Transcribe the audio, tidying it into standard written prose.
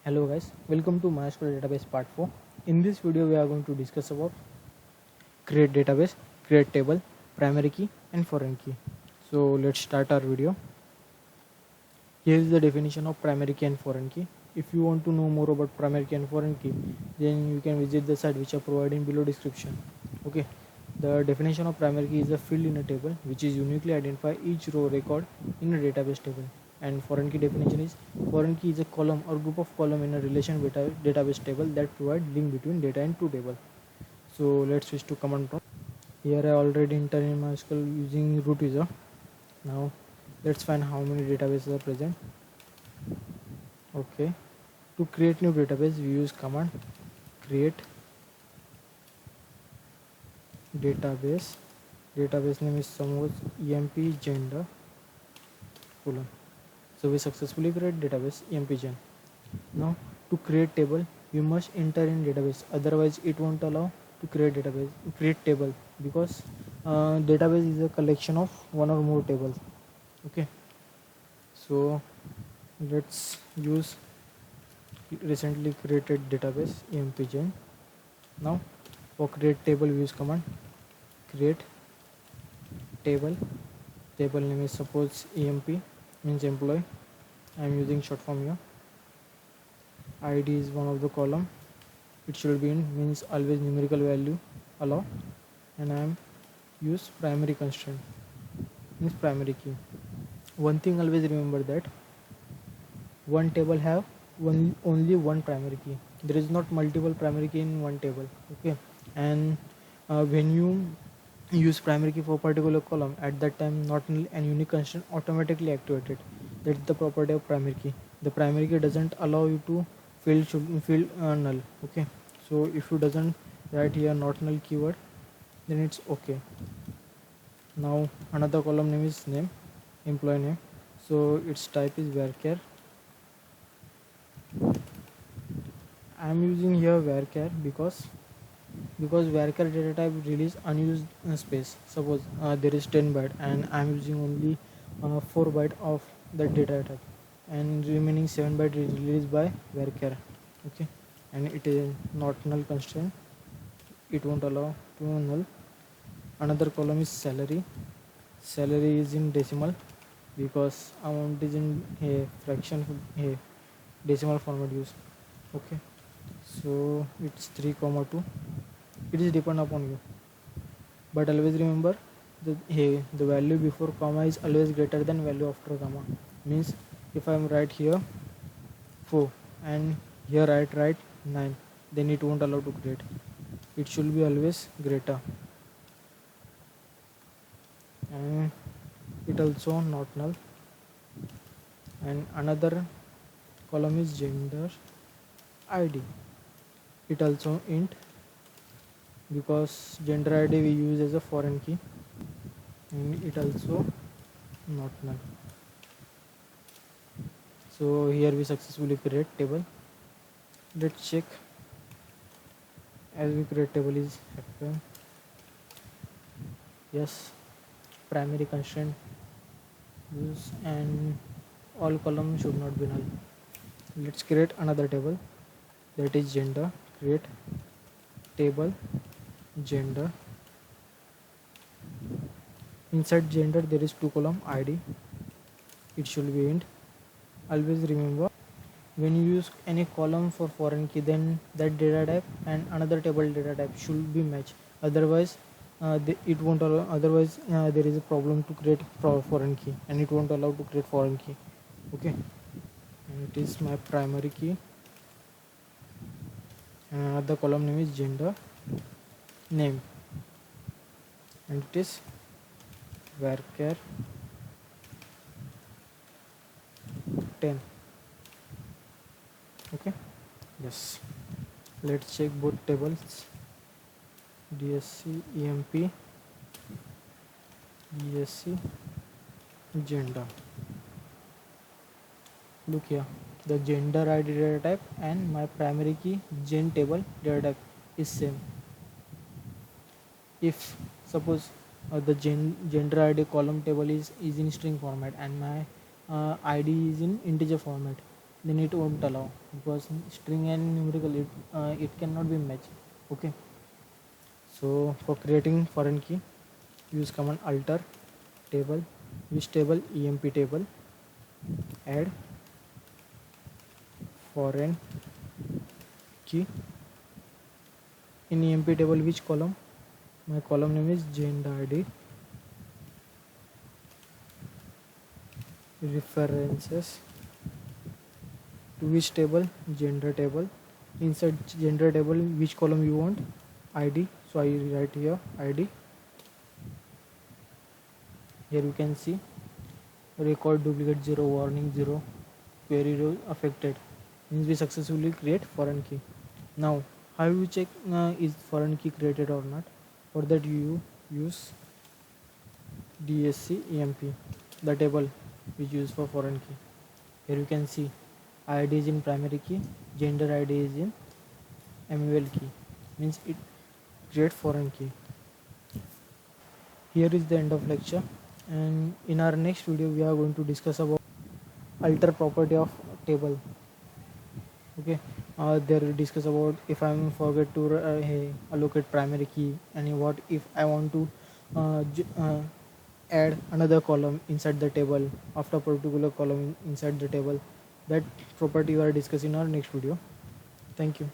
Hello guys, welcome to MySQL Database Part 4. In this video we are going to discuss about create database, create table, primary key and foreign key. So let's start our video. Here is the definition of primary key and foreign key. If you want to know more about primary key and foreign key, then you can visit the site which are provided in below description. Okay. The definition of primary key is a field in a table which is uniquely identify each row record in a database table. And foreign key definition is foreign key is a column or group of column in a relation database table that provide link between data in two tables. So let's switch to command prompt. Here I already entered in MySQL using root user. Now let's find how many databases are present. Okay, to create new database we use command create database. Database name is suppose emp gender colon. So we successfully create database emp gen. Now to create table you must enter in database, otherwise it won't allow to create table because database is a collection of one or more tables. Okay, so let's use recently created database emp gen. Now for create table we use command create table. Table name is suppose emp means employee. I am using short form here. id is one of the column, it should be in means always numerical value allow, and I am use primary constraint means primary key. One thing always remember that one table have only one primary key, there is not multiple primary key in one table. Okay, and when you use primary key for particular column, at that time not null and unique constraint automatically activated. That's the property of primary key. The primary key doesn't allow you to field null. Okay, so if you doesn't write here not null keyword, then it's okay. Now another column name is name, employee name, so its type is varchar. I am using here varchar because varchar data type release unused space. Suppose there is 10 byte and I am using only 4 byte of that data type, and remaining 7 byte is released by varchar. Okay, and it is not null constraint, it won't allow to null. Another column is salary. Salary is in decimal because amount is in a fraction decimal format use. Okay, so it's 3,2. It is depend upon you, but always remember the value before comma is always greater than value after comma. Means if I am write here 4 and here I write 9, then it won't allow to create, it should be always greater. And it also not null. And another column is gender id, it also int because gender id we use as a foreign key, and it also not null. So here we successfully create table. Let's check as we create table is happen. Yes, primary constraint use and all columns should not be null. Let's create another table, that is gender. Create table gender. Inside gender there is two column id, it should be int. Always remember when you use any column for foreign key, then that data type and another table data type should be matched, otherwise it won't allow, otherwise there is a problem to create foreign key and it won't allow to create foreign key. Okay, and it is my primary key, and another column name is gender name, and it is varchar 10. Okay, yes, let's check both tables, dsc emp dsc gender. Look here, the gender id data type and my primary key gen table data type is same. If suppose the gender id column table is in string format and my id is in integer format, then it won't allow, because string and numerical it cannot be matched. Okay, so for creating foreign key, use command alter table, use table emp table, add foreign key. In emp table, which column? My column name is gender id, references to which table? Gender table. Inside gender table, which column you want? id, so I write here id. Here you can see record duplicate 0, warning 0, query row affected, means we successfully create foreign key. Now how you check is foreign key created or not? For that you use dsc emp, the table which used for foreign key. Here you can see id is in primary key, gender id is in mul key, means it create foreign key. Here is the end of lecture, and in our next video we are going to discuss about alter property of table. Okay, there we discuss about if I forget to allocate primary key, and what if I want to add another column inside the table after particular column inside the table. That property we are discussing in our next video. Thank you.